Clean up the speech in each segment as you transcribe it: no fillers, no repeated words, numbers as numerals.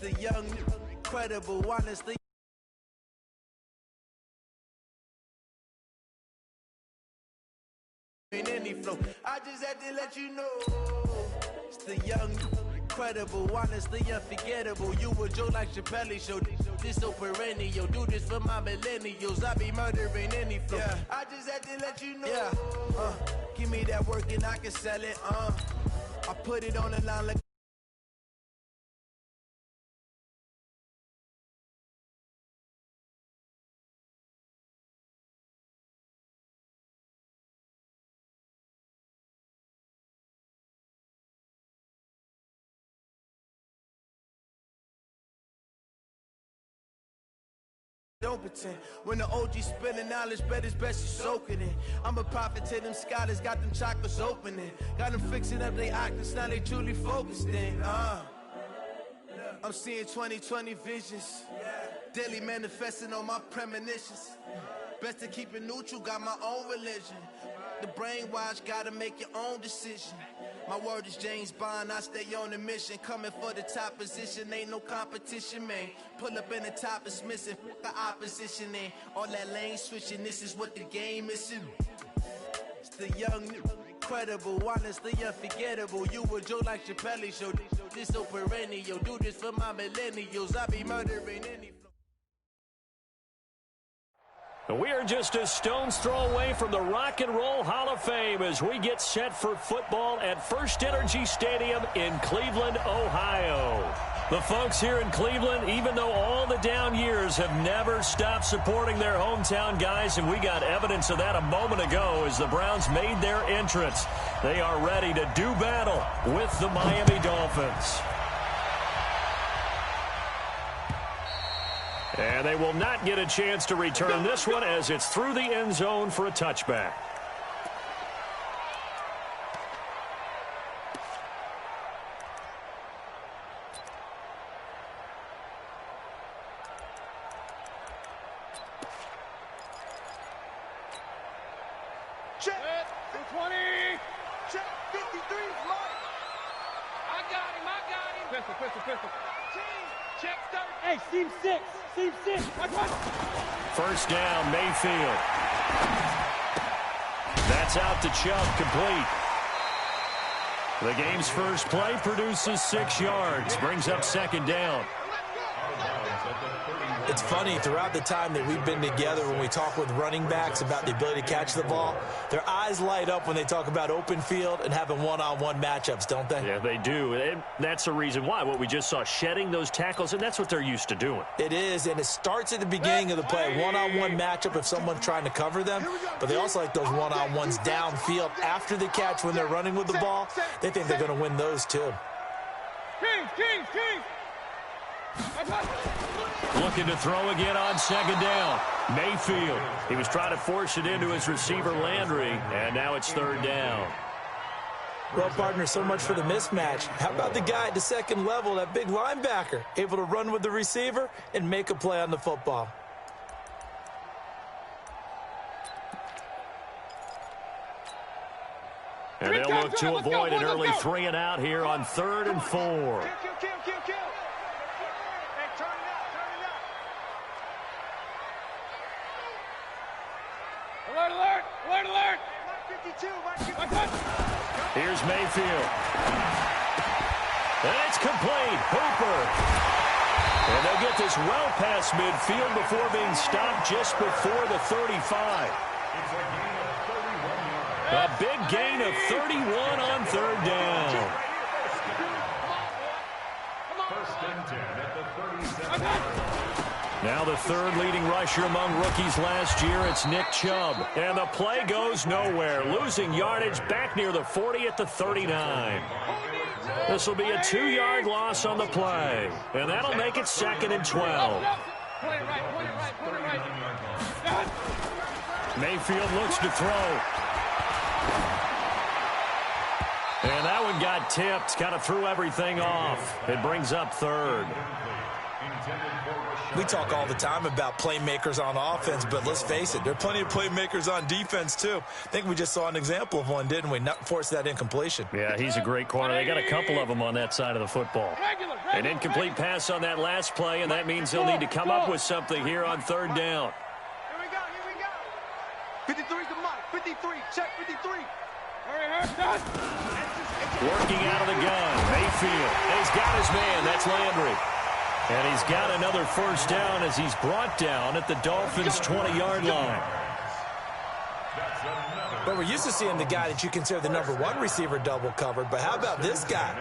The young, incredible, honestly. In any flow, I just had to let you know. It's the young, incredible, honestly unforgettable. You a joke like Chappelle Show. This so perennial. Do this for my millennials. I be murdering any flow. Yeah. I just had to let you know. Yeah. Give me that work and I can sell it. I put it on the line like. Don't pretend. When the OG spilling knowledge, bet it's best you soak it in. I'm a prophet to them scholars, got them chakras opening. Got them fixing up they octaves, now they truly focused in. I'm seeing 2020 visions. Daily manifesting on my premonitions. Best to keep it neutral, got my own religion. The brainwash, gotta make your own decision. My word is James Bond, I stay on the mission. Coming for the top position, ain't no competition, man. Pull up in the top, it's missing, the opposition in. All that lane switching, this is what the game is in. It's the young, incredible, honestly unforgettable. You a joke like Chappelle Show. This so perennial, do this for my millennials. I be murdering any. We are just a stone's throw away from the Rock and Roll Hall of Fame as we get set for football at First Energy Stadium in Cleveland, Ohio. The folks here in Cleveland, even though all the down years, have never stopped supporting their hometown guys, and we got evidence of that a moment ago as the Browns made their entrance. They are ready to do battle with the Miami Dolphins. And they will not get a chance to return this one as it's through the end zone for a touchback. Check. 20. Check. 53. Mike. I got him. Pistol. Check. Start. Hey, seam 6. First down, Mayfield. That's out to Chubb, complete. The game's first play produces 6 yards, brings up second down. It's funny, throughout the time that we've been together, when we talk with running backs about the ability to catch the ball, their eyes light up when they talk about open field and having one-on-one matchups, don't they? Yeah, they do. And that's the reason why. What we just saw, shedding those tackles, and that's what they're used to doing. It is, and it starts at the beginning of the play. One-on-one matchup if someone's trying to cover them, but they also like those one-on-ones downfield after the catch when they're running with the ball. They think they're going to win those too. Kings. Looking to throw again on second down. Mayfield. He was trying to force it into his receiver, Landry, and now it's third down. Well, partner, so much for the mismatch. How about the guy at the second level, that big linebacker, able to run with the receiver and make a play on the football? And they'll look to avoid an early 3 and out here on 3rd and 4. Kill. Alert! 52, Here's Mayfield. And it's complete. Hooper. And they'll get this well past midfield before being stopped just before the 35. A big gain of 31 on 3rd down. First and 10 at the 37. Now the third leading rusher among rookies last year, it's Nick Chubb. And the play goes nowhere, losing yardage back near the 40 at the 39. This will be a 2-yard loss on the play, and that'll make it 2nd and 12. Mayfield looks to throw. And that one got tipped, kind of threw everything off. It brings up 3rd. We talk all the time about playmakers on offense, but let's face it, there are plenty of playmakers on defense, too. I think we just saw an example of one, didn't we? Not force that incompletion. Yeah, he's a great corner. They got a couple of them on that side of the football. Regular. An incomplete pass on that last play, and that means they'll need to come up with something here on third down. Here we go, here we go. 53's the mark. 53, check 53. Working out of the gun, Mayfield. He's got his man, that's Landry. And he's got another first down as he's brought down at the Dolphins' 20-yard line. But we're used to seeing the guy that you consider the #1 receiver double covered. But how about this guy?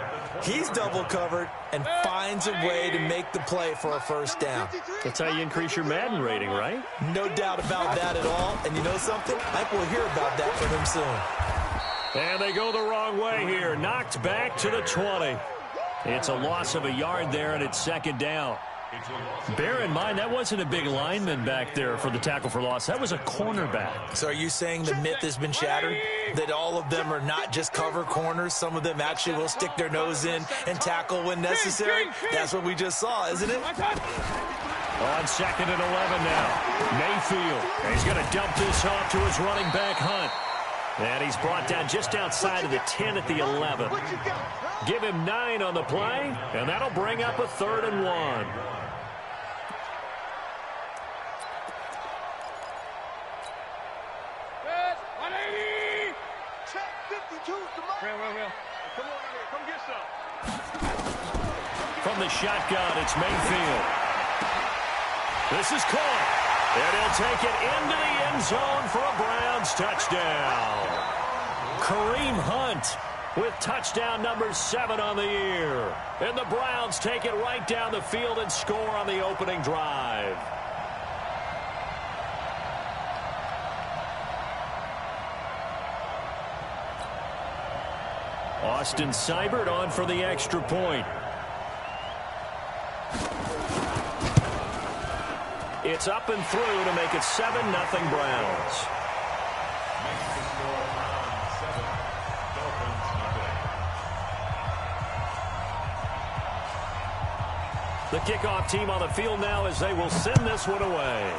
He's double covered and finds a way to make the play for a first down. That's how you increase your Madden rating, right? No doubt about that at all. And you know something? I think we'll hear about that from him soon. And they go the wrong way here. Knocked back to the 20. It's a loss of a yard there, and it's second down. Bear in mind, that wasn't a big lineman back there for the tackle for loss. That was a cornerback. So are you saying the myth has been shattered? That all of them are not just cover corners? Some of them actually will stick their nose in and tackle when necessary? That's what we just saw, isn't it? On second and 11 now. Mayfield. He's going to dump this off to his running back, Hunt. And he's brought down just outside of the 10 at the 11. Give him 9 on the play, and that'll bring up a 3rd and 1. From the shotgun, it's Mayfield. This is caught. And he'll take it into the end zone for a Browns touchdown. Kareem Hunt with touchdown number 7 on the year. And the Browns take it right down the field and score on the opening drive. Austin Seibert on for the extra point. It's up and through to make it 7-0 Browns. The kickoff team on the field now as they will send this one away.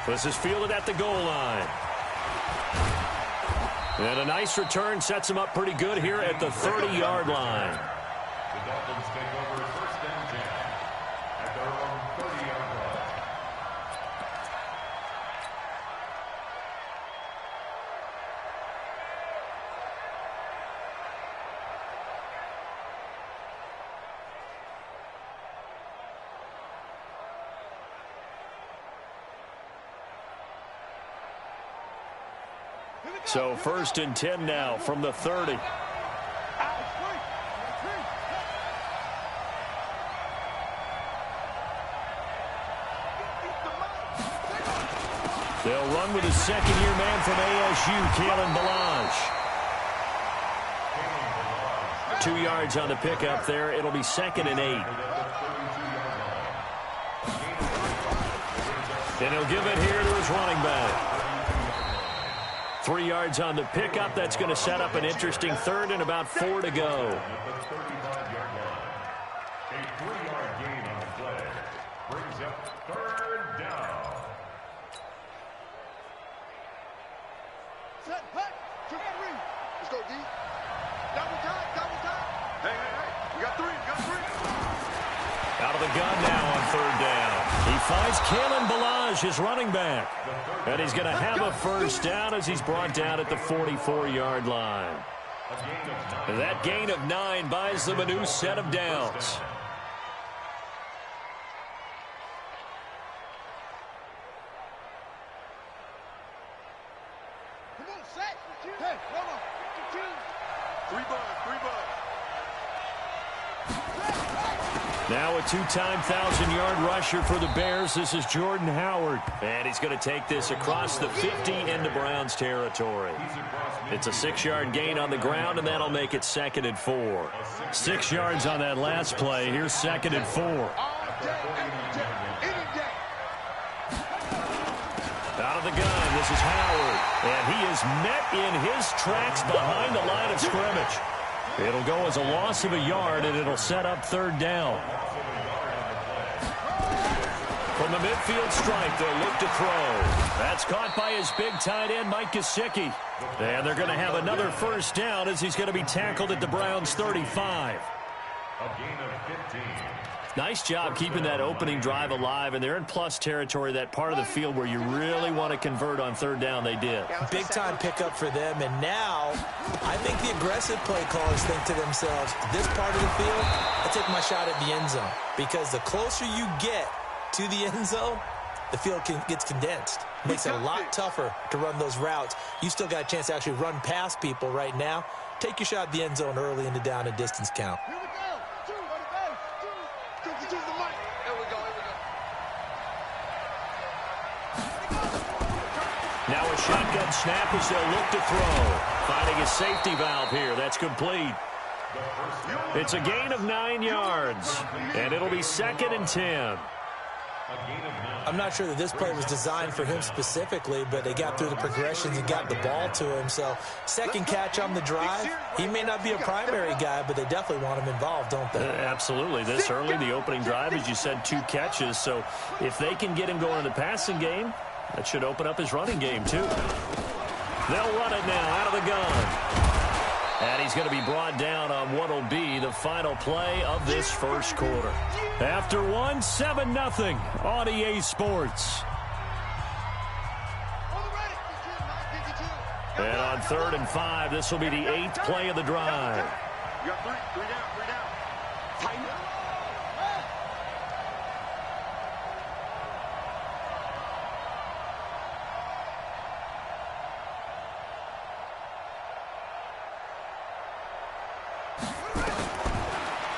This is fielded at the goal line. And a nice return sets him up pretty good here at the 30-yard line. The Dolphins take over first and 10 at their own 30-yard line. So first and 10 now from the 30. They'll run with a second-year man from ASU, Kalen Ballage. 2 yards on the pickup there. It'll be 2nd and 8. And he'll give it here to his running back. 3 yards on the pickup. That's going to set up an interesting 3rd and about 4 to go. A 3-yard gain on the play brings up 3rd down. Set, hut, let's go, D. Double time. Hey. We got 3. Out of the gun now on 3rd down. He finds Kalen Ballage, his running back. And he's going to have a first down as he's brought down at the 44-yard line. And that gain of 9 buys them a new set of downs. Come on, set. Hey, hold on. 3 bucks. Now a 2-time 1,000-yard rusher for the Bears. This is Jordan Howard. And he's going to take this across the 50 into Browns territory. It's a 6-yard gain on the ground, and that'll make it 2nd and 4. 6 yards on that last play. Here's 2nd and 4. Out of the gun, this is Howard. And he is met in his tracks behind the line of scrimmage. It'll go as a loss of a yard, and it'll set up 3rd down. From the midfield stripe, they'll look to throw. That's caught by his big tight end, Mike Gesicki. And they're going to have another first down as he's going to be tackled at the Browns' 35. A gain of 15. Nice job keeping that opening drive alive, and they're in plus territory, that part of the field where you really want to convert on third down. They did. Big-time pickup for them, and now I think the aggressive play callers think to themselves, this part of the field, I take my shot at the end zone, because the closer you get to the end zone, the field gets condensed. Makes it a lot tougher to run those routes. You still got a chance to actually run past people right now. Take your shot at the end zone early in the down and distance count. Now a shotgun snap as they'll look to throw. Finding a safety valve here. That's complete. It's a gain of 9 yards, and it'll be 2nd and 10. I'm not sure that this play was designed for him specifically, but they got through the progressions and got the ball to him. So second catch on the drive. He may not be a primary guy, but they definitely want him involved, don't they? Absolutely. This early, the opening drive, as you said, 2 catches. So if they can get him going in the passing game, that should open up his running game, too. They'll run it now out of the gun. And he's going to be brought down on what will be the final play of this first quarter. After 7-0 on EA Sports. And on 3rd and 5, this will be the 8th play of the drive. You got 3 down. Tighten up.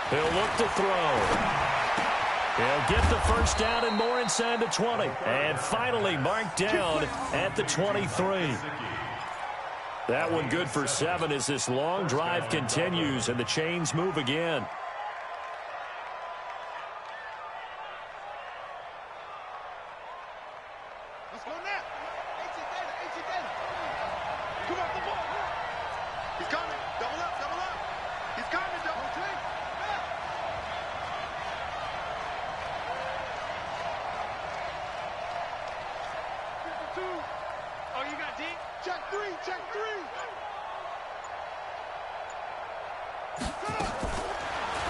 He'll look to throw. He'll get the first down and more inside the 20. And finally marked down at the 23. That one good for 7 as this long drive continues and the chains move again. Let's go now. Come on, the ball. He's coming. Double up. He's coming, double. Oh, you got deep? Check 3.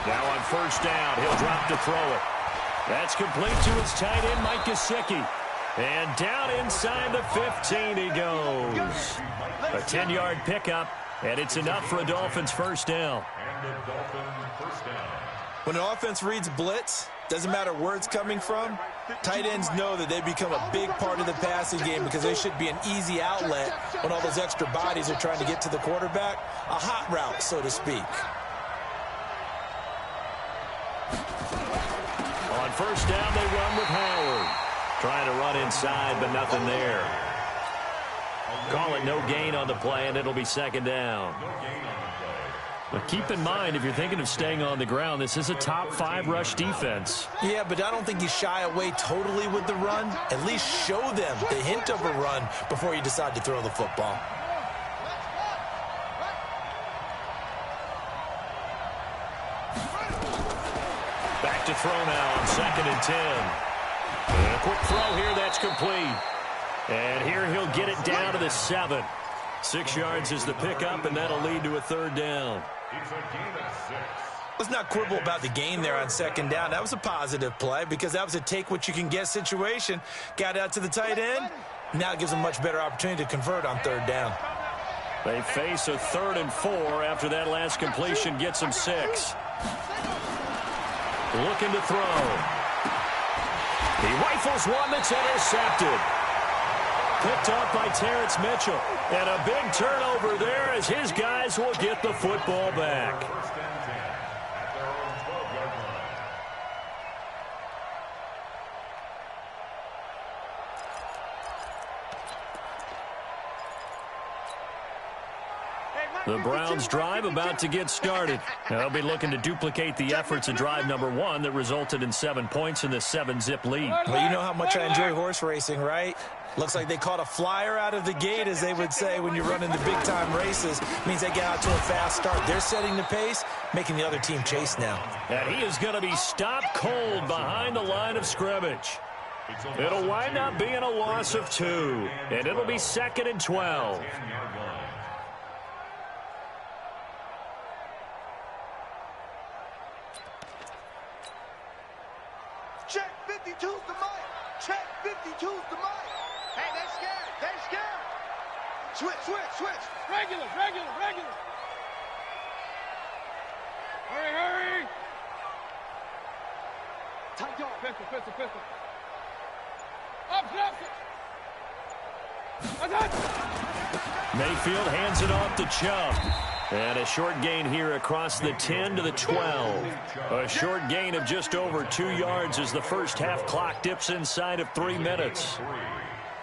Now on first down, he'll drop to throw it. That's complete to his tight end, Mike Gesicki. And down inside the 15 he goes. A 10-yard pickup, and it's enough for a Dolphins first down. When an offense reads blitz, doesn't matter where it's coming from, tight ends know that they become a big part of the passing game because they should be an easy outlet when all those extra bodies are trying to get to the quarterback. A hot route, so to speak. On first down, they run with Howard. Trying to run inside, but nothing there. Call it no gain on the play, and it'll be 2nd down. But keep in mind, if you're thinking of staying on the ground, this is a top 5 rush defense. Yeah, but I don't think you shy away totally with the run. At least show them the hint of a run before you decide to throw the football. Back to throw now on 2nd and 10. And a quick throw here, that's complete. And here he'll get it down to the 7. 6 yards is the pickup, and that'll lead to a 3rd down. It's a gain of 6. Let's not quibble about the gain there on 2nd down. That was a positive play because that was a take-what-you-can-get situation. Got out to the tight end. Now it gives them a much better opportunity to convert on 3rd down. They face a 3rd and 4 after that last completion gets them 6. Looking to throw. He rifles one that's intercepted. Picked up by Terrence Mitchell. And a big turnover there as his guys will get the football back. First and 10 at their own 12-yard line. The Browns drive about to get started. They'll be looking to duplicate the efforts of drive number 1 that resulted in 7 points in the 7-zip lead. Well, you know how much I enjoy horse racing, right? Looks like they caught a flyer out of the gate, as they would say when you're running the big-time races. Means they get out to a fast start. They're setting the pace, making the other team chase now. And he is going to be stopped cold behind the line of scrimmage. It'll wind up being a loss of 2, and it'll be 2nd and 12. Check 52's the mic. Check 52's the mic. Hey, they scared. They scared. Switch. Regular. Hurry. Tight dog. Pistol. Up. Mayfield hands it off to Chubb. And a short gain here across the 10 to the 12. A short gain of just over 2 yards as the first half clock dips inside of 3 minutes.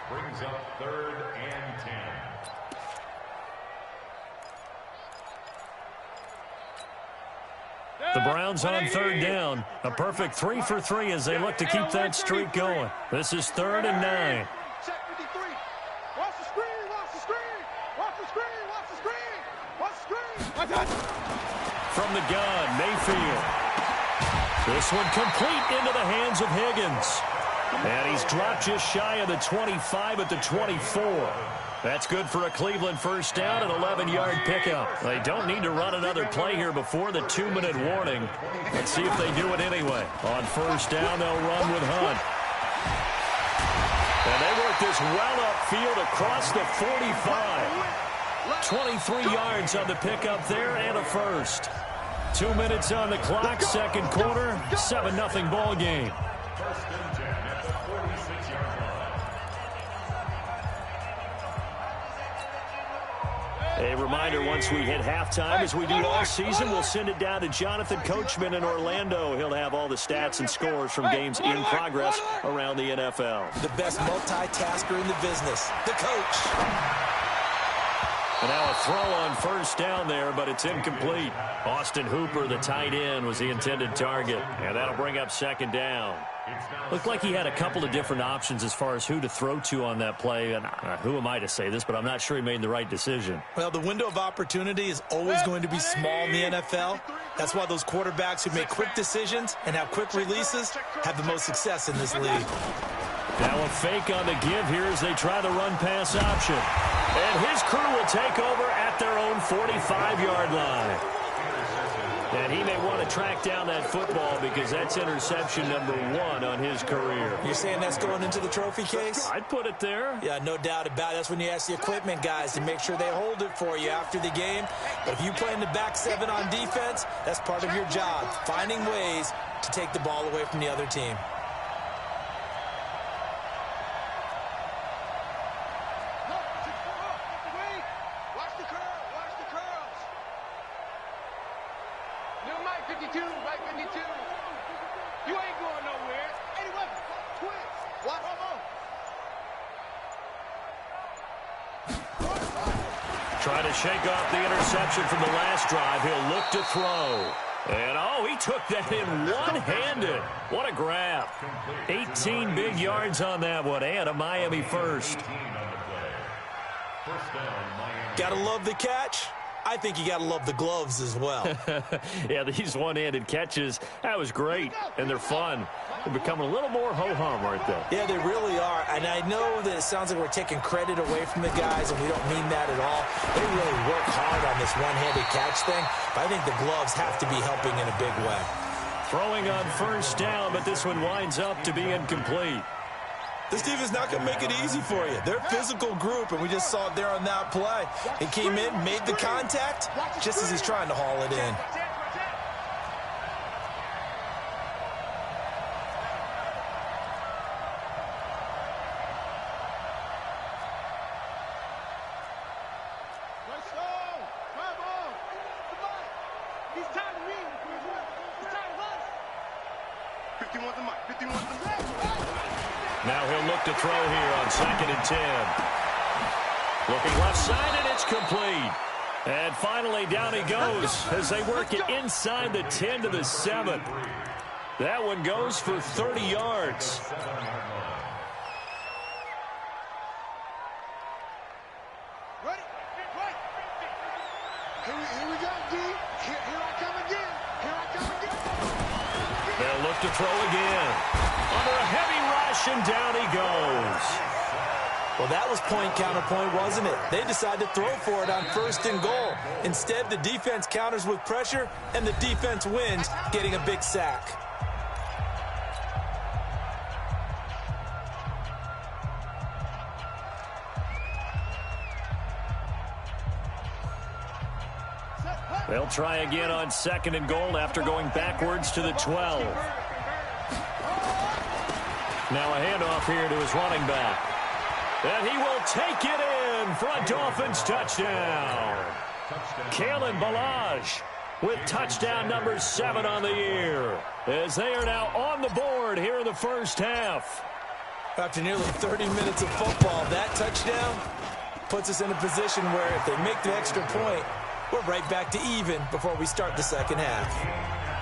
Brings up 3rd and 10. The Browns on 3rd down. A perfect 3 for 3 as they look to keep that streak going. This is 3rd and 9. Check 53. Watch the screen. From the gun, Mayfield. This one complete into the hands of Higgins. And he's dropped just shy of the 25 at the 24. That's good for a Cleveland first down, an 11-yard pickup. They don't need to run another play here before the 2-minute warning. Let's see if they do it anyway. On first down, they'll run with Hunt. And they work this well upfield across the 45. 23 yards on the pickup there and a first. 2 minutes on the clock, second quarter, 7-0 ball game. First and 10 at the 46-yard line. A reminder, once we hit halftime, as we do all season, we'll send it down to Jonathan Coachman in Orlando. He'll have all the stats and scores from games in progress around the NFL. The best multitasker in the business, the coach. And now a throw on first down there, but it's incomplete. Austin Hooper, the tight end, was the intended target. And that'll bring up second down. Looked like he had a couple of different options as far as who to throw to on that play. And who am I to say this, but I'm not sure he made the right decision. Well, the window of opportunity is always going to be small in the NFL. That's why those quarterbacks who make quick decisions and have quick releases have the most success in this league. Now a fake on the give here as they try the run-pass option. And his crew will take over at their own 45-yard line. And he may want to track down that football because that's interception number 1 on his career. You're saying that's going into the trophy case? I'd put it there. Yeah, no doubt about it. That's when you ask the equipment guys to make sure they hold it for you after the game. But if you play in the back 7 on defense, that's part of your job, finding ways to take the ball away from the other team. Try to shake off the interception from the last drive. He'll look to throw. And, he took that in one-handed. What a grab. 18 big yards on that one, and a Miami first. Gotta love the catch. I think you got to love the gloves as well. Yeah, these one-handed catches, that was great, and they're fun. They're becoming a little more ho-hum, aren't they? Yeah, they really are, and I know that it sounds like we're taking credit away from the guys, and we don't mean that at all. They really work hard on this one-handed catch thing, but I think the gloves have to be helping in a big way. Throwing on first down, but this one winds up to be incomplete. This defense is not going to make it easy for you. They're a physical group, and we just saw it there on that play. He came in, made the contact, just as he's trying to haul it in. Now he'll look to throw here on 2nd and 10. Looking left side, and it's complete. And finally, down he goes as they work it inside the 10 to the 7. That one goes for 30 yards. Ready? Here we go, D. Here I come again. Here I come again. They'll look to throw again. Under a heavy rush, rush, and down he goes. Well, that was point counterpoint, wasn't it? They decided to throw for it on 1st and goal. Instead, the defense counters with pressure, and the defense wins, getting a big sack. They'll try again on 2nd and goal after going backwards to the 12. Now a handoff here to his running back. And he will take it in for a Dolphins touchdown. Kalen Ballage with touchdown number 7 on the year, as they are now on the board here in the first half. After nearly 30 minutes of football, that touchdown puts us in a position where if they make the extra point, we're right back to even before we start the second half.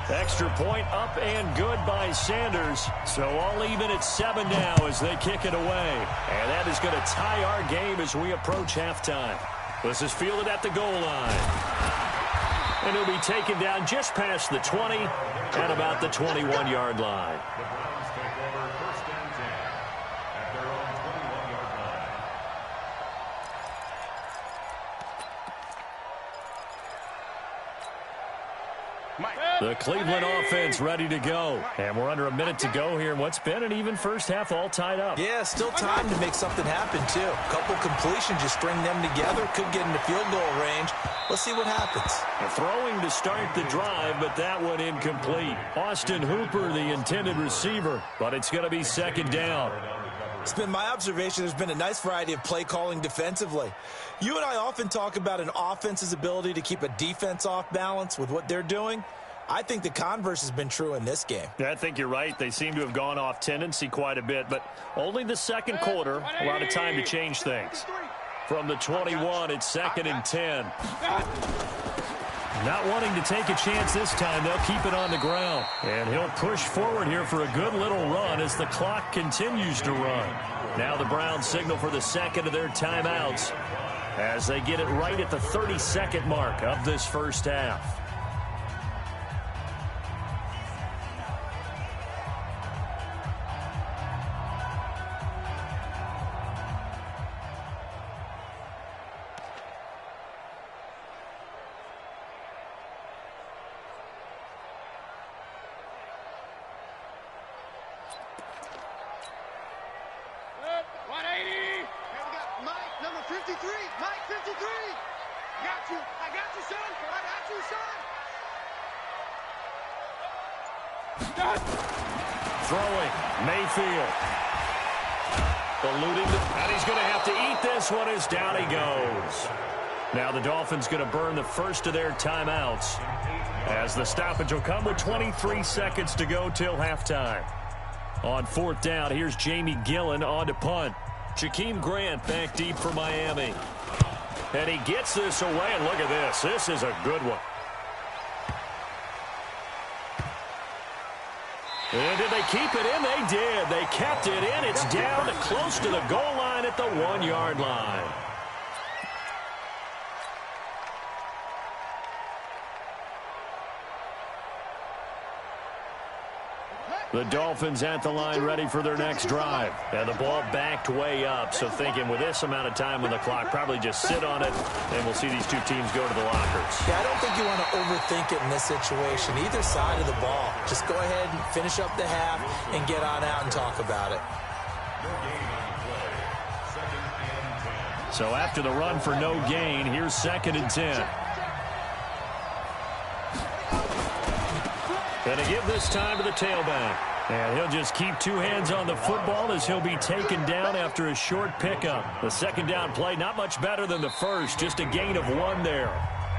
Extra point up and good by Sanders. So all even at 7 now as they kick it away. And that is going to tie our game as we approach halftime. This is fielded at the goal line. And he'll be taken down just past the 20 at about the 21-yard line. The Browns take over 1st and 10 at their own 21-yard line. The Cleveland offense ready to go. And we're under a minute to go here in what's been an even first half, all tied up. Yeah, still time to make something happen, too. A couple completions, just string them together. Could get into field goal range. Let's see what happens. Throwing to start the drive, but that one incomplete. Austin Hooper, the intended receiver, but it's going to be 2nd down. It's been my observation there's been a nice variety of play calling defensively. You and I often talk about an offense's ability to keep a defense off balance with what they're doing. I think the converse has been true in this game. Yeah, I think you're right. They seem to have gone off tendency quite a bit, but only the second quarter, a lot of time to change things. From the 21, it's 2nd and 10. Not wanting to take a chance this time, they'll keep it on the ground. And he'll push forward here for a good little run as the clock continues to run. Now the Browns signal for the second of their timeouts as they get it right at the 30-second mark of this first half. Throwing, Mayfield. Eluding, and he's going to have to eat this one as down he goes. Now the Dolphins going to burn the first of their timeouts as the stoppage will come with 23 seconds to go till halftime. On 4th down, here's Jamie Gillen on to punt. Jakeem Grant back deep for Miami. And he gets this away, and look at this. This is a good one. And did they keep it in? They did. They kept it in. It's down to close to the goal line at the 1-yard line. The Dolphins at the line ready for their next drive. And the ball backed way up. So thinking with this amount of time on the clock, probably just sit on it, and we'll see these two teams go to the lockers. Yeah, I don't think you want to overthink it in this situation. Either side of the ball. Just go ahead and finish up the half and get on out and talk about it. So after the run for no gain, here's 2nd and 10. Going to give this time to the tailback. And he'll just keep two hands on the football as he'll be taken down after a short pickup. The 2nd down play not much better than the first, just a gain of 1 there.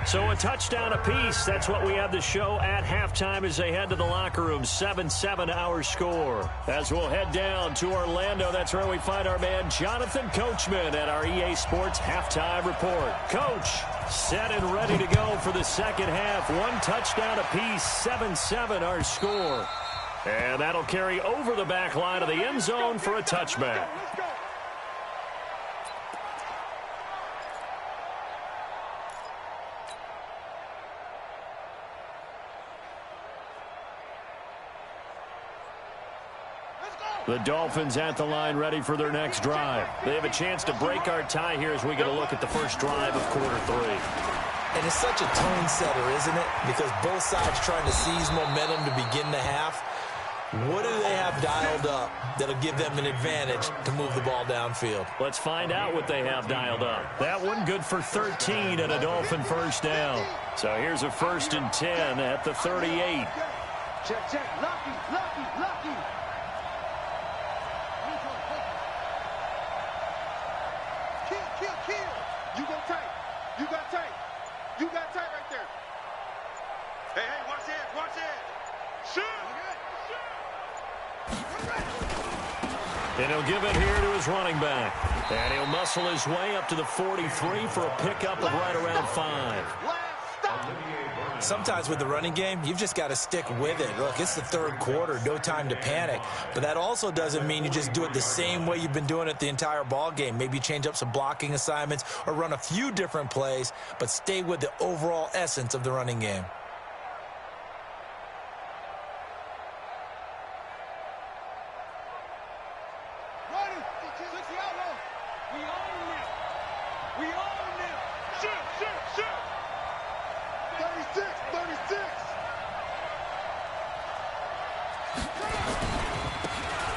So a touchdown apiece. That's what we have to show at halftime as they head to the locker room. 7-7 our score. As we'll head down to Orlando, that's where we find our man Jonathan Coachman at our EA Sports Halftime Report. Coach, set and ready to go for the second half. 1 touchdown apiece, 7-7 our score. And that'll carry over the back line of the end zone for a touchback. Let's go! The Dolphins at the line ready for their next drive. They have a chance to break our tie here as we get a look at the first drive of quarter 3. And it's such a tone setter, isn't it? Because both sides trying to seize momentum to begin the half. What do they have dialed up that'll give them an advantage to move the ball downfield? Let's find out what they have dialed up. That one good for 13 and a Dolphin first down. So here's a 1st and 10 at the 38. Check, check. Lucky, lucky, lucky. Kill, kill, kill. You go tight. You got tight. You got tight right there. Hey, hey, watch it, watch it. Shoot. And he'll give it here to his running back. And he'll muscle his way up to the 43 for a pickup of right around 5. Sometimes with the running game, you've just got to stick with it. Look, it's the third quarter, no time to panic. But that also doesn't mean you just do it the same way you've been doing it the entire ball game. Maybe change up some blocking assignments or run a few different plays, but stay with the overall essence of the running game.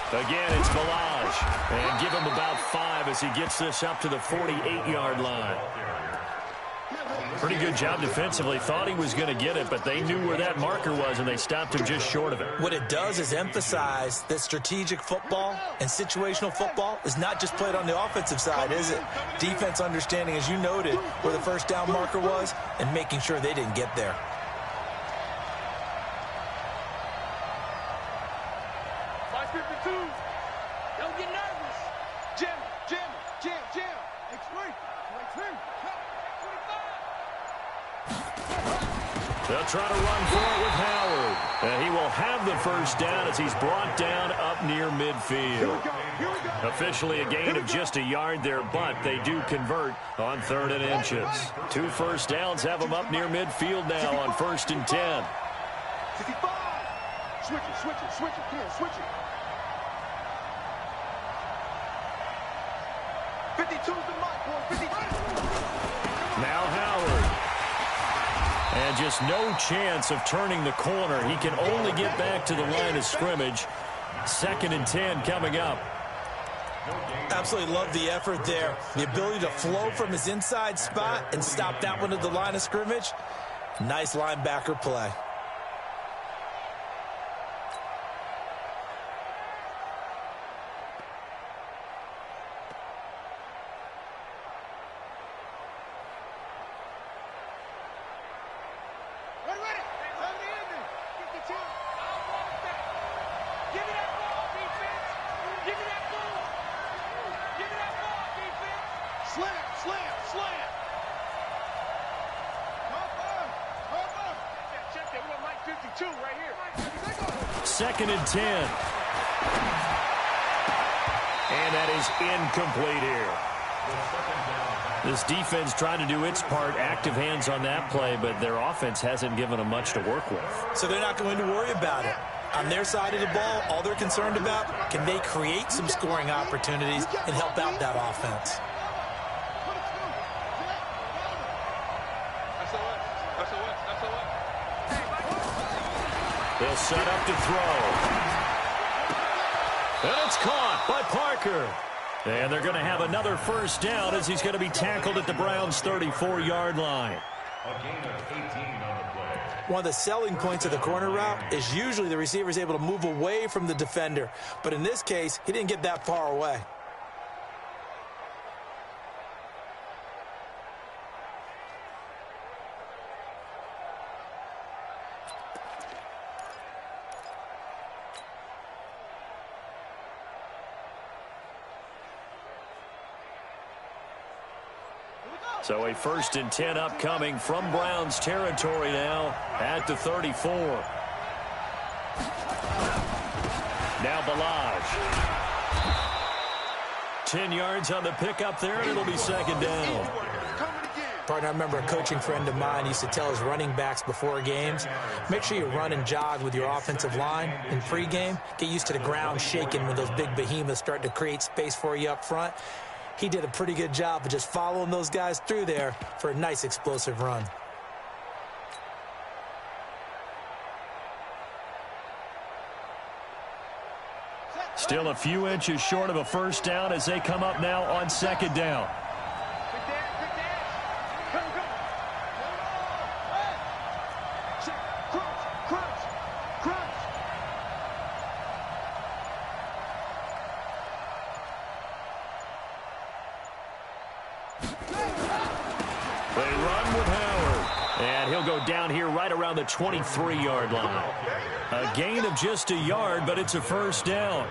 Again, it's Balaj. And give him about 5 as he gets this up to the 48-yard line. Pretty good job defensively. Thought he was going to get it, but they knew where that marker was, and they stopped him just short of it. What it does is emphasize that strategic football and situational football is not just played on the offensive side, is it? Defense understanding, as you noted, where the first down marker was and making sure they didn't get there. They'll try to run for it with Howard. And he will have the first down as he's brought down up near midfield. Officially a gain of just a yard there, but they do convert on 3rd and inches. 2 first downs have them up near midfield now on 1st and 10. 65. Switch it, switch it, switch it. Come on, switch it. 52's the mic, boy. 52. Now Howard. And just no chance of turning the corner. He can only get back to the line of scrimmage. 2nd and 10 coming up. Absolutely love the effort there. The ability to flow from his inside spot and stop that one at the line of scrimmage. Nice linebacker play. Second and 10. And that is incomplete here. This defense trying to do its part, active hands on that play, but their offense hasn't given them much to work with. So they're not going to worry about it. On their side of the ball, all they're concerned about, can they create some scoring opportunities and help out that offense? They'll set up to throw. And it's caught by Parker. And they're going to have another first down as he's going to be tackled at the Browns' 34-yard line. A gain of 18 on the play. One of the selling points of the corner route is usually the receiver is able to move away from the defender. But in this case, he didn't get that far away. So a 1st and 10 upcoming from Browns territory now at the 34. Now Balaj. 10 yards on the pickup there, and it'll be 2nd down. Coming again. Partner, I remember a coaching friend of mine used to tell his running backs before games, make sure you run and jog with your offensive line in pregame. Get used to the ground shaking when those big behemoths start to create space for you up front. He did a pretty good job of just following those guys through there for a nice explosive run. Still a few inches short of a first down as they come up now on second down. They run with Howard, and he'll go down here right around the 23-yard line. A gain of just a yard, but it's a first down.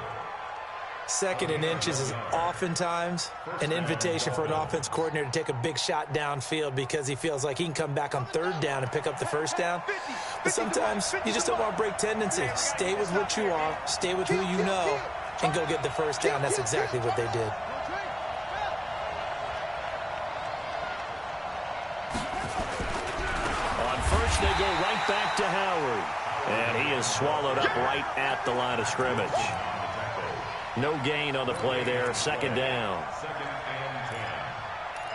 Second and inches is oftentimes an invitation for an offense coordinator to take a big shot downfield because he feels like he can come back on third down and pick up the first down. But sometimes you just don't want to break tendency. Stay with what you are, stay with who you know, and go get the first down. That's exactly what they did. On first, they go right back to Howard. And he is swallowed up right at the line of scrimmage. No gain on the play there. Second down. Second and 10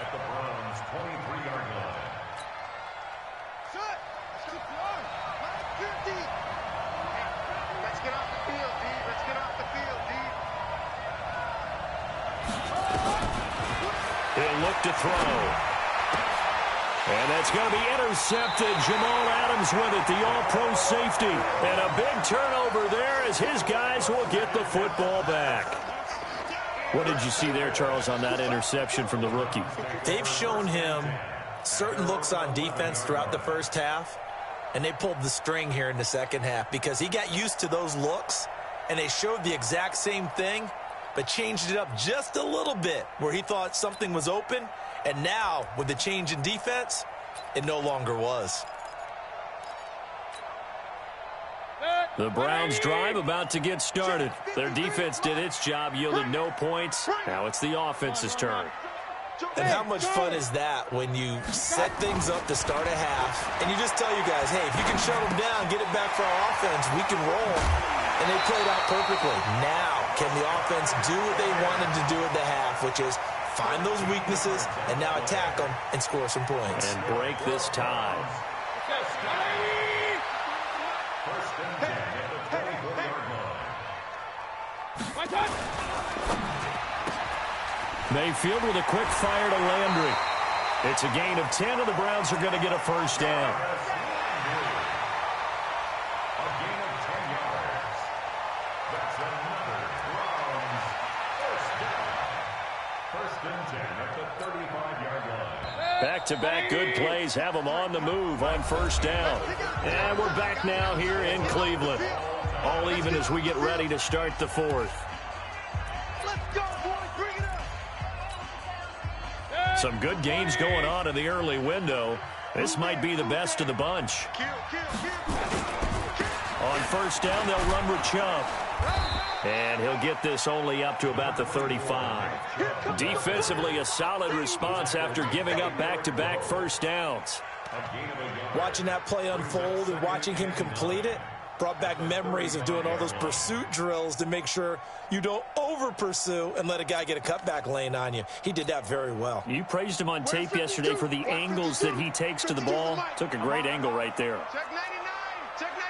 at the Browns' 23-yard line. Let's get off the field, D. Let's get off the field, D. He'll look to throw. And that's going to be intercepted. Jamal Adams with it, the all-pro safety. And a big turnover there as his guys will get the football back. What did you see there, Charles, on that interception from the rookie? They've shown him certain looks on defense throughout the first half, and they pulled the string here in the second half because he got used to those looks, and they showed the exact same thing, but changed it up just a little bit where he thought something was open. And now, with the change in defense, it no longer was. The Browns drive about to get started. Their defense did its job, yielded no points. Now it's the offense's turn. And how much fun is that when you set things up to start a half, and you just tell you guys, hey, if you can shut them down, get it back for our offense, we can roll. And they played out perfectly. Now, can the offense do what they wanted to do at the half, which is find those weaknesses and now attack them and score some points. And break this tie. First and 10 at the 24-yard line. Mayfield with a quick fire to Landry. It's a gain of 10, and the Browns are going to get a first down. A gain of 10 yards. That's another Browns first down. First and 10 at the 35-yard line. Back-to-back good plays have them on the move on first down. And we're back now here in Cleveland. All even as we get ready to start the fourth. Some good games going on in the early window. This might be the best of the bunch. On first down, they'll run with Chubb. And he'll get this only up to about the 35. Defensively, a solid response after giving up back-to-back first downs. Watching that play unfold and watching him complete it brought back memories of doing all those pursuit drills to make sure you don't over-pursue and let a guy get a cutback lane on you. He did that very well. You praised him on tape yesterday for the angles that he takes to the ball. Took a great angle right there. Check 99. Check 99.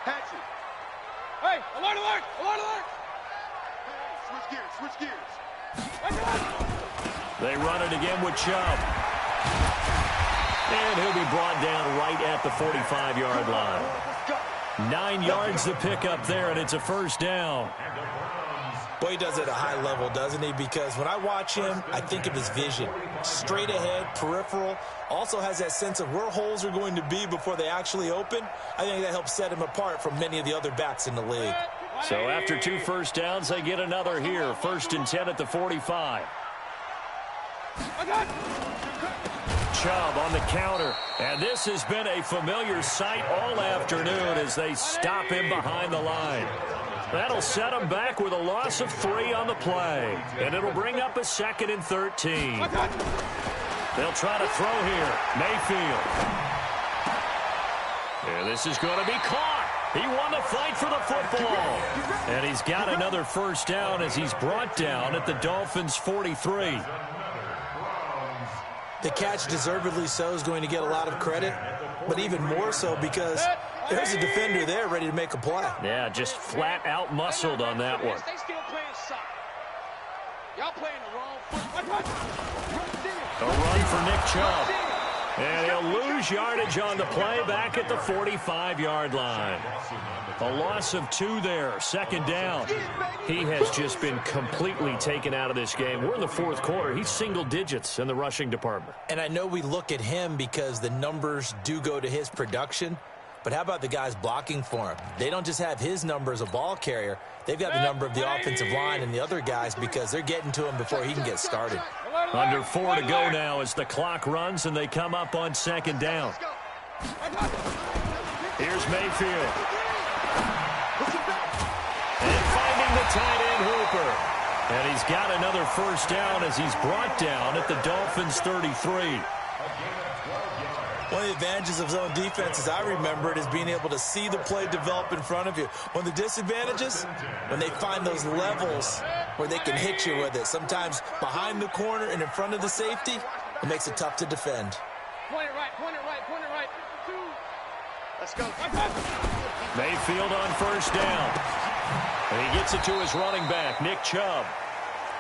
Hatchet. Hey, alert, alert, alert, alert. Hey, switch gears. They run it again with Chubb. And he'll be brought down right at the 45-yard line. 9 yards to pick up there, and it's a first down. Boy, he does it at a high level, doesn't he? Because when I watch him, I think of his vision. Straight ahead, peripheral. Also has that sense of where holes are going to be before they actually open. I think that helps set him apart from many of the other backs in the league. So after 2 first downs, they get another here. First and 10 at the 45. Chubb on the counter. And this has been a familiar sight all afternoon as they stop him behind the line. That'll set him back with a loss of 3 on the play. And it'll bring up a 2nd and 13. They'll try to throw here. Mayfield. And this is going to be caught. He won the fight for the football. And he's got another first down as he's brought down at the Dolphins' 43. The catch, deservedly so, is going to get a lot of credit, but even more so because there's a defender there ready to make a play. Yeah, just flat out muscled on that one. They still playing soccer. Y'all playing the wrong foot. A run for Nick Chubb. And he'll lose yardage on the play back at the 45-yard line. A loss of 2 there, second down. He has just been completely taken out of this game. We're in the fourth quarter. He's single digits in the rushing department. And I know we look at him because the numbers do go to his production, but how about the guys blocking for him? They don't just have his number as a ball carrier. They've got the number of the offensive line and the other guys because they're getting to him before he can get started. Under 4 to go now as the clock runs and they come up on second down. Here's Mayfield. And finding the tight end Hooper. And he's got another first down as he's brought down at the Dolphins' 33. One of the advantages of zone defense, as I remember it, is being able to see the play develop in front of you. One of the disadvantages, when they find those levels where they can hit you with it. Sometimes behind the corner and in front of the safety, it makes it tough to defend. Point it right, point it right, point it right. 2. Let's go. Mayfield on first down. And he gets it to his running back, Nick Chubb.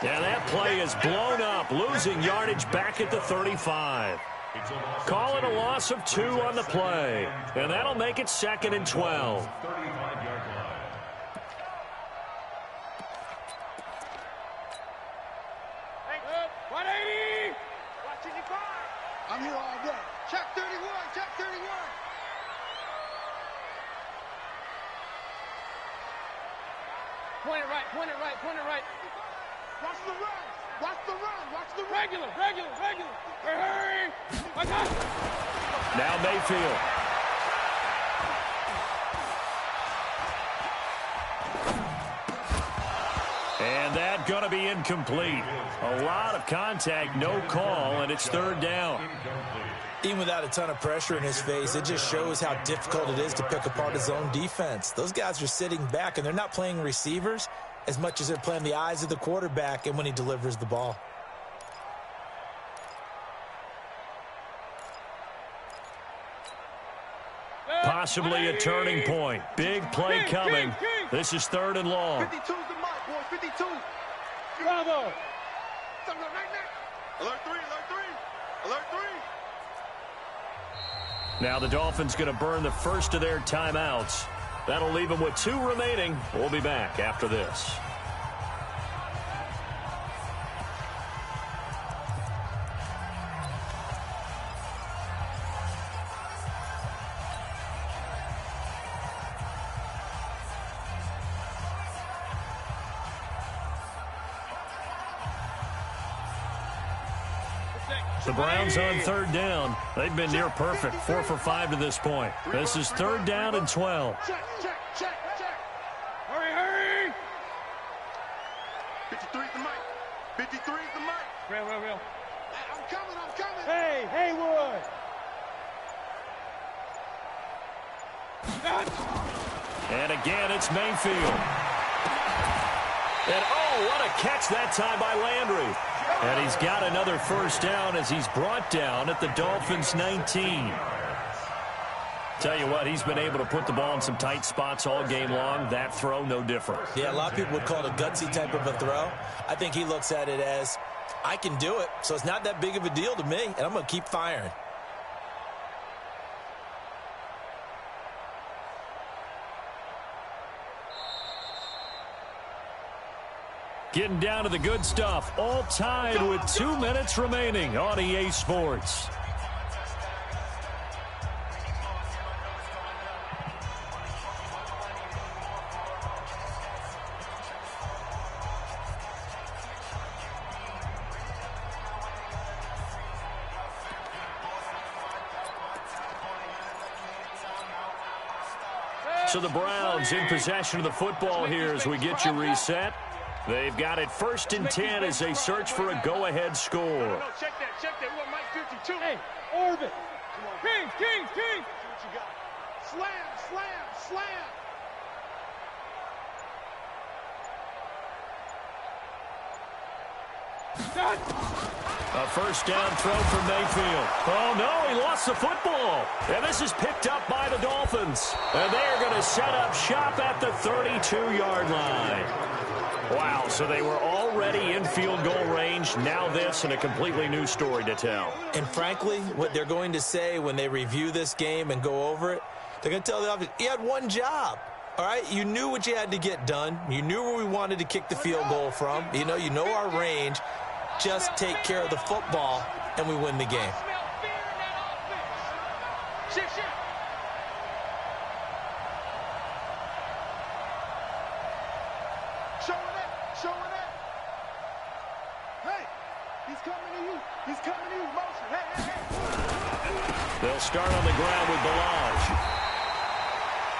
And that play is blown up, losing yardage back at the 35. Call it a loss of 2 on the play. And that'll make it 2nd and 12. 35-yard line. Hey, 180. Watching you fire. I'm here all day. Check 31, check 31. Point it right, point it right, point it right. Watch the run. Watch the run. Watch the run. Regular, regular, regular. Hurry. I got it. Now Mayfield. And that going to be incomplete. A lot of contact, no call, and it's third down. Even without a ton of pressure in his face, it just shows how difficult it is to pick apart his own defense. Those guys are sitting back, and they're not playing receivers as much as they're playing the eyes of the quarterback and when he delivers the ball. Possibly a turning point. Big play coming. This is 3rd and long. 52's the mark, boys. 52. Bravo. Alert 3, alert 3. Alert 3. Now the Dolphins going to burn the first of their timeouts. That'll leave them with 2 remaining. We'll be back after this. The Browns on 3rd down. They've been near perfect, 4 for 5 to this point. This is 3rd down and 12. Check, check, check, check. Hurry, hurry. 53's the mic. 53's the mic. Real. Hey, I'm coming, I'm coming. Hey, Haywood. And again, it's Mayfield. And oh, what a catch that time by Landry. And he's got another first down as he's brought down at the Dolphins' 19. Tell you what, he's been able to put the ball in some tight spots all game long. That throw, no different. Yeah, a lot of people would call it a gutsy type of a throw. I think he looks at it as, I can do it, so it's not that big of a deal to me, and I'm going to keep firing. Getting down to the good stuff. All tied with 2 minutes remaining on EA Sports. So the Browns in possession of the football here as we get you reset. They've got it 1st and 10 as they search for a go-ahead score. No, check that. We want Mike 52. Hey, Orbit. Kings. What you got? Slam. A 1st down throw for Mayfield. Oh, no, he lost the football. And this is picked up by the Dolphins. And they're going to set up shop at the 32-yard line. Wow, so they were already in field goal range. Now this and a completely new story to tell. And frankly, what they're going to say when they review this game and go over it, they're going to tell the offense, you had one job. All right, you knew what you had to get done. You knew where we wanted to kick the field goal from. You know our range. Just take care of the football, and we win the game. Showing it. Hey, he's coming to you. Motion. Hey. They'll start on the ground with Balaj.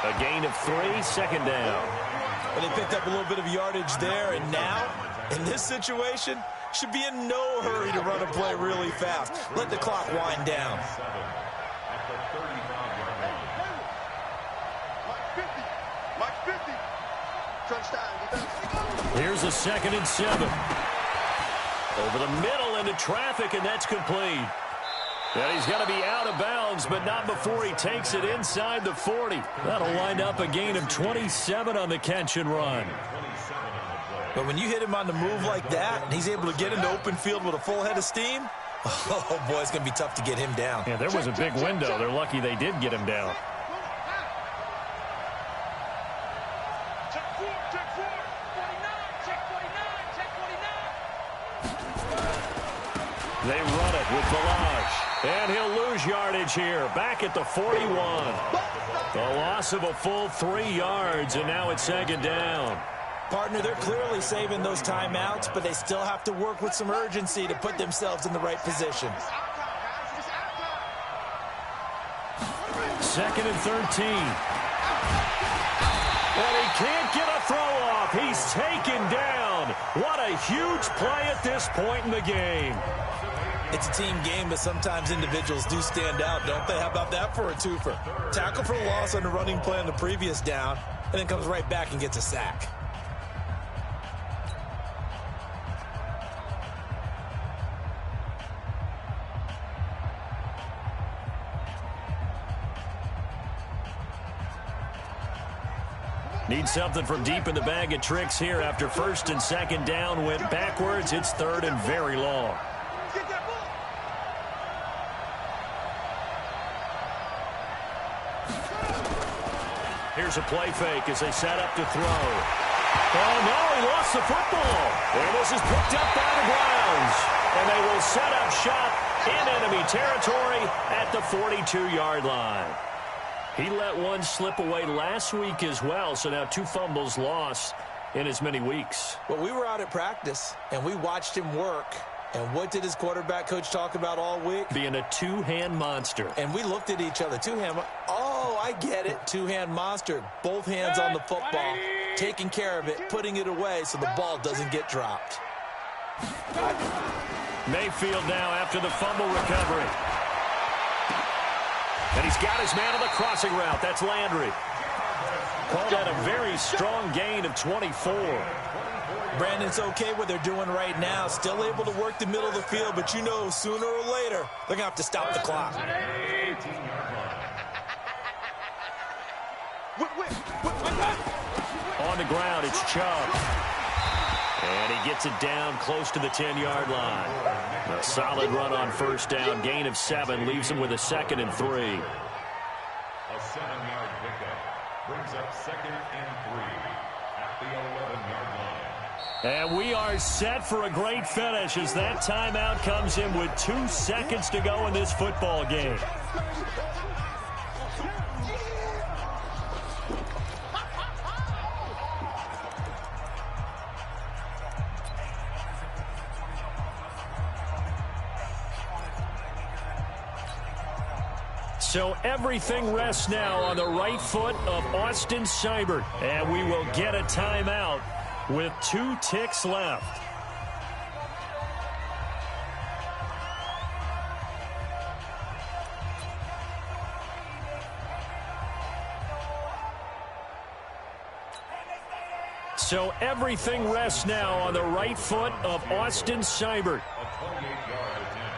A gain of 3, 2nd down. But they picked up a little bit of yardage there, and now, in this situation, should be in no hurry to run a play really fast. Let the clock wind down. Mike 50. Touchdown. Here's a 2nd and 7. Over the middle into traffic, and that's complete. Yeah, he's going to be out of bounds, but not before he takes it inside the 40. That'll wind up a gain of 27 on the catch and run. But when you hit him on the move like that, and he's able to get into open field with a full head of steam, oh, boy, it's going to be tough to get him down. Yeah, there was a big window. They're lucky they did get him down. Check 49. They run it with Balaj. And he'll lose yardage here. Back at the 41. The loss of a full 3 yards, and now it's 2nd down. Partner, they're clearly saving those timeouts, but they still have to work with some urgency to put themselves in the right position. 2nd and 13. And he can't get a throw off. He's taken down. What a huge play at this point in the game. It's a team game, but sometimes individuals do stand out, don't they? How about that for a twofer? Tackle for loss on the running play on the previous down, and then comes right back and gets a sack. Need something from deep in the bag of tricks here after 1st and 2nd down went backwards. It's 3rd and very long. Here's a play fake as they set up to throw. Oh, no, he lost the football. And this is picked up by the Browns. And they will set up shop in enemy territory at the 42-yard line. He let one slip away last week as well, so now 2 fumbles lost in as many weeks. Well, we were out at practice, and we watched him work. And what did his quarterback coach talk about all week? Being a 2-hand monster. And we looked at each other. 2-hand. Oh, I get it. 2-hand monster. Both hands on the football. Taking care of it. Putting it away so the ball doesn't get dropped. Mayfield now after the fumble recovery. And he's got his man on the crossing route. That's Landry. Called out a very strong gain of 24. Brandon, it's okay what they're doing right now. Still able to work the middle of the field, but you know sooner or later they're going to have to stop the clock. On the ground, it's Chubb. And he gets it down close to the 10-yard line. A solid run on 1st down. Gain of 7 leaves him with a 2nd and 3. A 7-yard pickup brings up 2nd and 3 at the 11-yard line. And we are set for a great finish as that timeout comes in with 2 seconds to go in this football game. So everything rests now on the right foot of Austin Seibert. And we will get a timeout with 2 ticks left. So everything rests now on the right foot of Austin Seibert. A 28-yard attempt.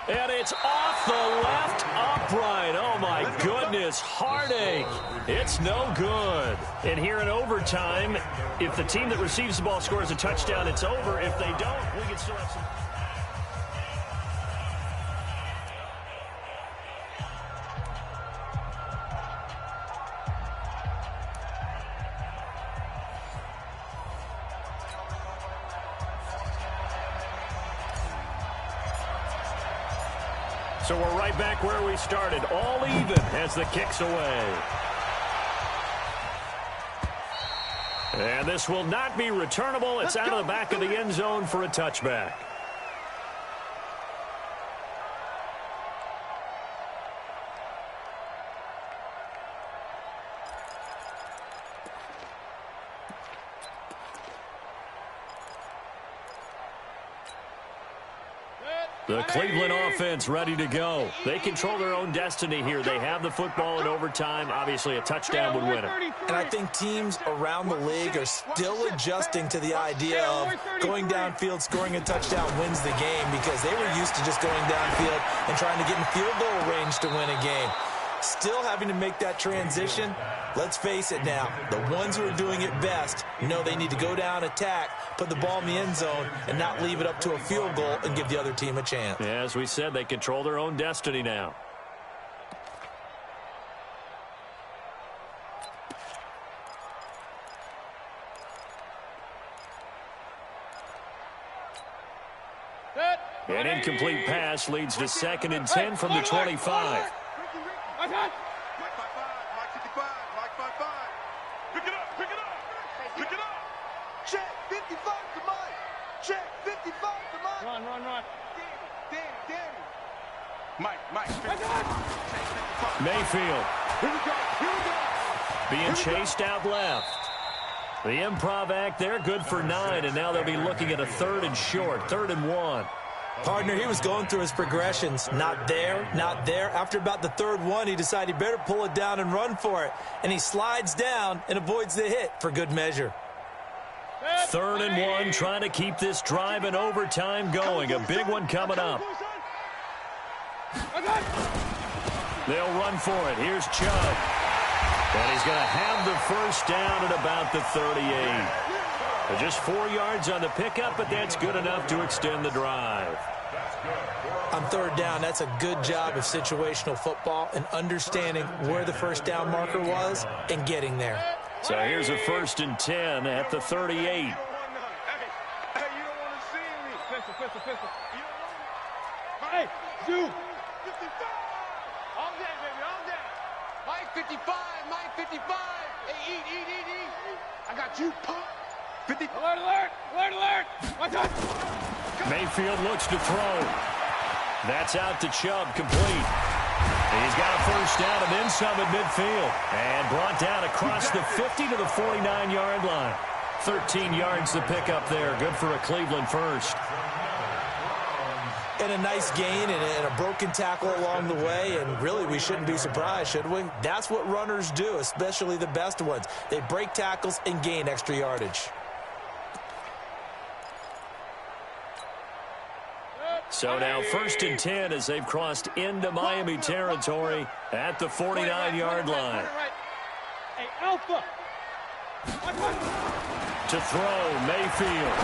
And it's off the left upright. Oh, my goodness. Heartache. It's no good. And here in overtime, if the team that receives the ball scores a touchdown, it's over. If they don't, we can still have some... So we're right back where we started, all even as the kick's away. And this will not be returnable. It's out of the back of the end zone for a touchback. The Cleveland offense ready to go. They control their own destiny here. They have the football in overtime. Obviously, a touchdown would win it. And I think teams around the league are still adjusting to the idea of going downfield, scoring a touchdown wins the game, because they were used to just going downfield and trying to get in field goal range to win a game. Still having to make that transition. Let's face it now, the ones who are doing it best know they need to go down, attack, put the ball in the end zone, and not leave it up to a field goal and give the other team a chance. Yeah, as we said, they control their own destiny now. An incomplete pass leads to 2nd and 10 from the 25. Mike 55, Mike 55. Pick it up, pick it up, pick it up. Check 55 to Mike. Check 55 to Mike. Run. Danny. Mike, 55. Mayfield Here we go. being chased out left. The improv act there, good for 9, and now they'll be looking at a 3rd and short, 3rd and 1. Partner, he was going through his progressions. Not there, not there. After about the 3rd one, he decided he better pull it down and run for it. And he slides down and avoids the hit for good measure. 3rd and 1, trying to keep this drive in overtime going. A big one coming up. They'll run for it. Here's Chubb. And he's going to have the first down at about the 38. Just 4 yards on the pickup, but that's good enough to extend the drive. On 3rd down, that's a good job of situational football and understanding where the first down marker was and getting there. So here's a 1st and 10 at the 38. Hey, you don't want to see me. Pistol. Hey, Zoo. 55. All day, baby, all day. Mike 55. Hey, eat. I got you, punk. 50. Alert. Watch out. Mayfield looks to throw. That's out to Chubb, complete. He's got a first down and then some at midfield. And brought down across the 50 to the 49-yard line. 13 yards to pick up there. Good for a Cleveland first. And a nice gain and a broken tackle along the way, and really we shouldn't be surprised, should we? That's what runners do, especially the best ones. They break tackles and gain extra yardage. So now 1st and 10 as they've crossed into Miami territory at the 49-yard line. Hey, Alpha. To throw, Mayfield.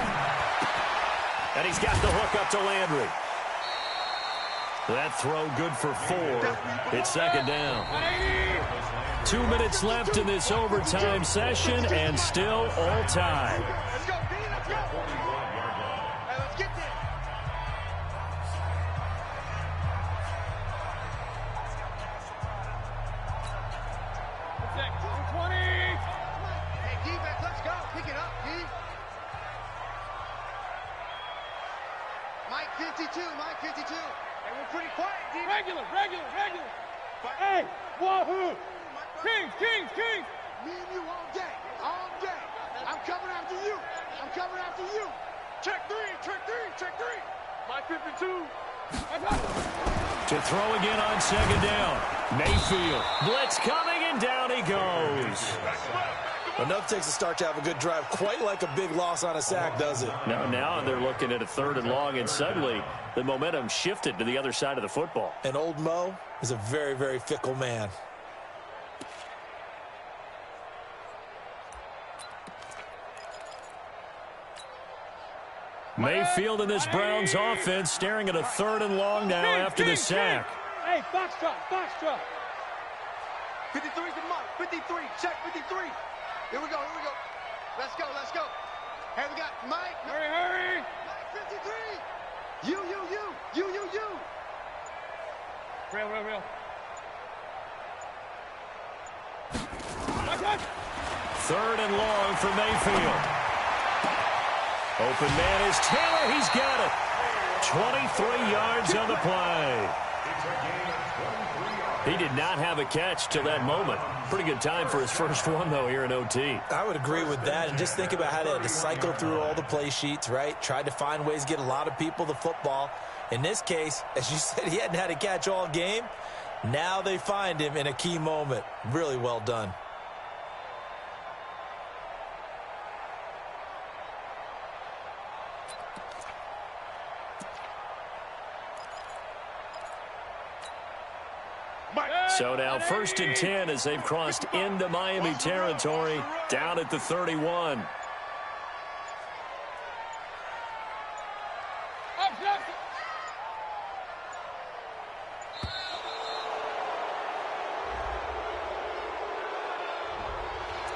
And he's got the hook up to Landry. That throw good for 4. It's 2nd down. 2 minutes left in this overtime session and still all tied. Let's go, D, let's go. Hey, let's get there. Hey, D-back, let's go. Pick it up, D. Mike 52. Hey, we're pretty quiet, D. Regular. Hey, wahoo! Kings, Kings, Kings! Me and you all day, all day. I'm coming after you. I'm coming after you. Check three, check three, check three. My 52. To throw again on second down. Mayfield. Blitz coming, and down he goes. Enough takes a start to have a good drive. Quite like a big loss on a sack, does it? Now they're looking at a 3rd and long, and suddenly the momentum shifted to the other side of the football. And old Mo is a very, very fickle man. Mayfield in this Browns offense staring at a 3rd and long now after the sack. Hey, box drop, box drop. 53's the mark. 53. Check 53. Here we go. Here we go. Let's go. Let's go. Hey, we got Mike. Hurry, hurry. Mike 53. You. Real. Watch out. 3rd and long for Mayfield. Open man is Taylor. He's got it. 23 yards on the play. He did not have a catch till that moment. Pretty good time for his first one, though, here in OT. I would agree with that. And just think about how they had to cycle through all the play sheets, right? Tried to find ways to get a lot of people the football. In this case, as you said, he hadn't had a catch all game. Now they find him in a key moment. Really well done. So now 1st and 10 as they've crossed into Miami territory, down at the 31.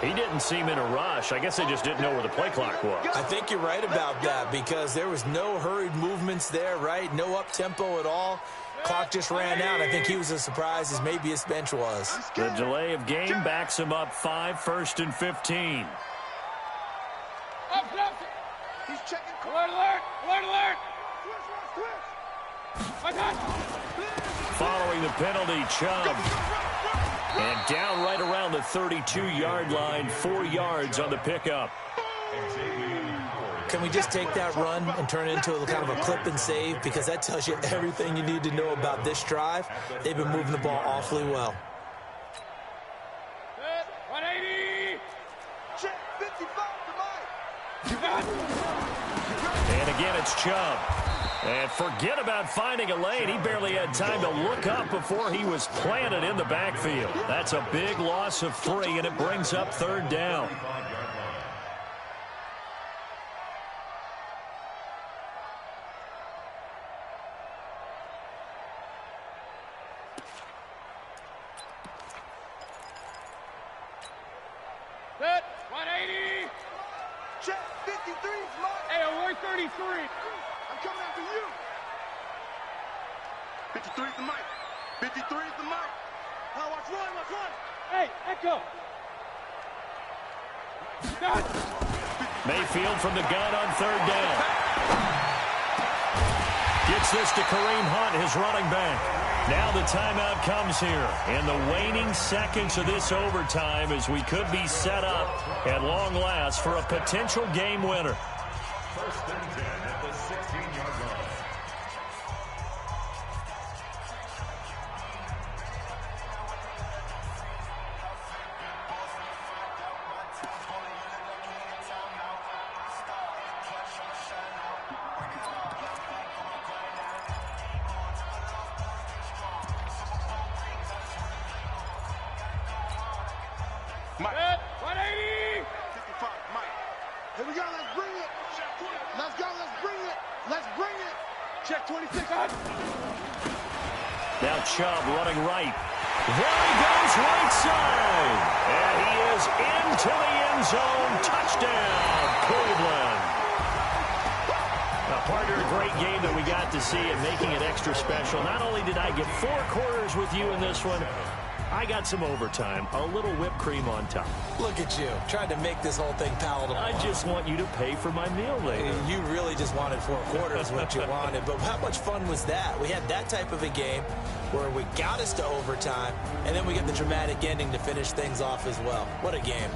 He didn't seem in a rush. I guess they just didn't know where the play clock was. I think you're right about that because there was no hurried movements there, right? No up-tempo at all. Clock just ran out. I think he was as surprised as maybe his bench was. The delay of game backs him up 5, 1st and 15. He's checking. Alert. Following the penalty, Chubb. And down right around the 32-yard line, 4 yards on the pickup. Can we just take that run and turn it into a kind of a clip and save? Because that tells you everything you need to know about this drive. They've been moving the ball awfully well. 180. Check 55 to Mike. And again, it's Chubb. And forget about finding a lane. He barely had time to look up before he was planted in the backfield. That's a big loss of 3, and it brings up 3rd down. Set. 180. Check 53's Mike. Hey, award 33. I'm coming after you. 53's the Mike. 53's the Mike. Now watch one. Hey, Echo. Mayfield from the gun on 3rd down. Gets this to Kareem Hunt, his running back. Now the timeout comes here in the waning seconds of this overtime as we could be set up at long last for a potential game winner. 1st and 10 at the 16-yard line. Mike. 180. 55, Mike. Here we go, let's bring it. Let's go, let's bring it. Check 26. Now Chubb running right. There he goes, right side. And he is into the end zone. Touchdown, Cleveland. Now, partner, a great game that we got to see and making it extra special. Not only did I get 4 quarters with you in this one, I got some overtime, a little whipped cream on top. Look at you, trying to make this whole thing palatable. I just want you to pay for my meal later. You really just wanted 4 quarters, what you wanted. But how much fun was that? We had that type of a game where we got us to overtime, and then we get the dramatic ending to finish things off as well. What a game.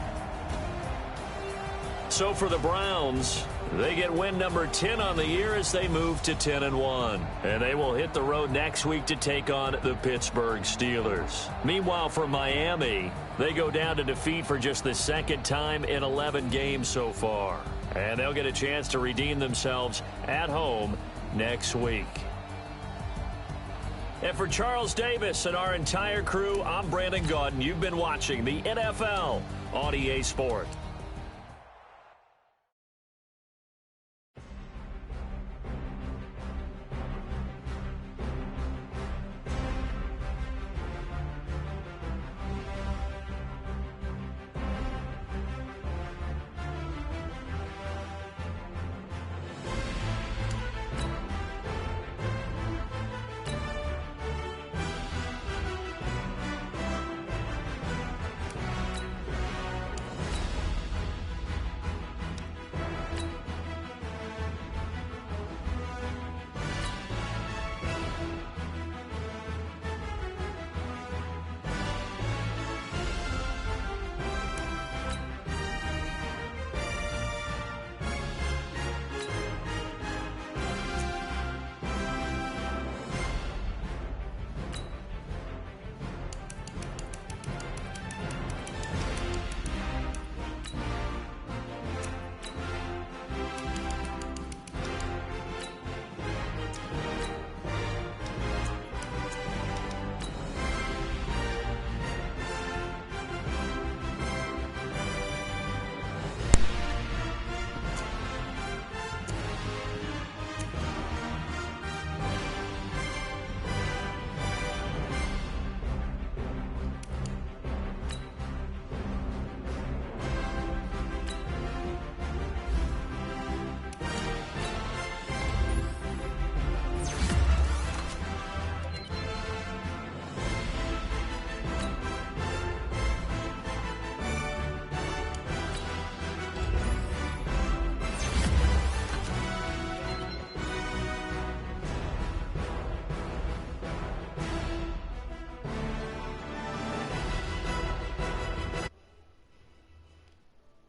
So for the Browns, they get win number 10 on the year as they move to 10-1. And they will hit the road next week to take on the Pittsburgh Steelers. Meanwhile, for Miami, they go down to defeat for just the second time in 11 games so far. And they'll get a chance to redeem themselves at home next week. And for Charles Davis and our entire crew, I'm Brandon Gaudin. You've been watching the NFL on EA Sports.